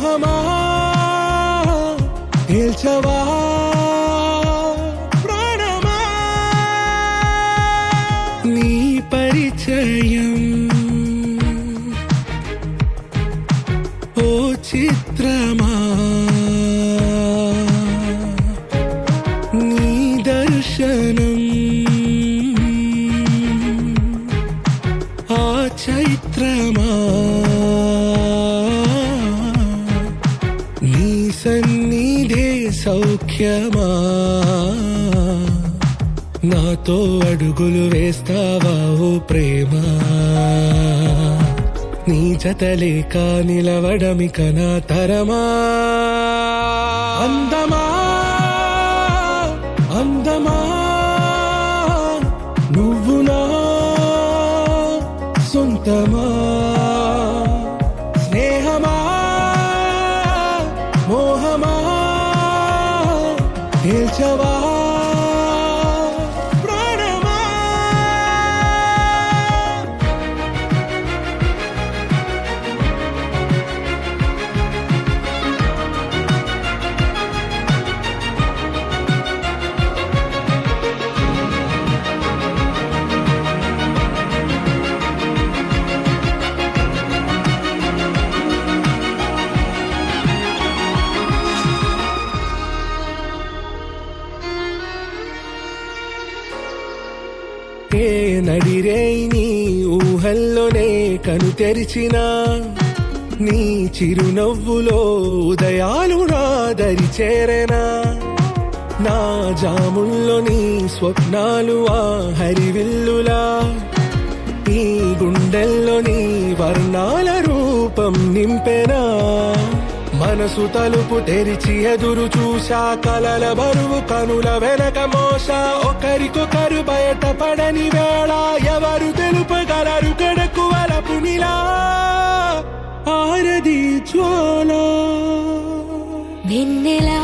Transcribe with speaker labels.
Speaker 1: మోహమా తేల్చవా ప్రాణమా నీ పరిచయం ఓ చిత్రమా నీ దర్శనం ఆ చైత్రమా నీ సన్నిధే సౌఖ్యమా నాతో అడుగులు వేస్తావా ఓ ప్రేమ నీ జతలేక నిలవడమిక నా తరమా అందమా అందమా నువ్వు నా సొంతమా స్నేహమా మోహమా తేల్చవా ప్రాణమా ఏ నడిరే నీ ఊహల్లోనే కను తెరిచిన నీ చిరునవ్వులో ఉదయాలు నా దరి చేరెనా నా జాముల్లో నీ స్వప్నాలు ఆ హరివిల్లులా ఈ గుండెల్లో నీ వర్ణాల రూపం నింపెనా మనసు తలుపు తెరిచి ఎదురు చూసా కలల బరువు కనుల వెనక మోసా ఒకరికొకరు బయట పడని వేళ ఎవరు తెలుపగలరు గడకు వలపు నిలా ఆరది జ్వాల
Speaker 2: వెన్నెలా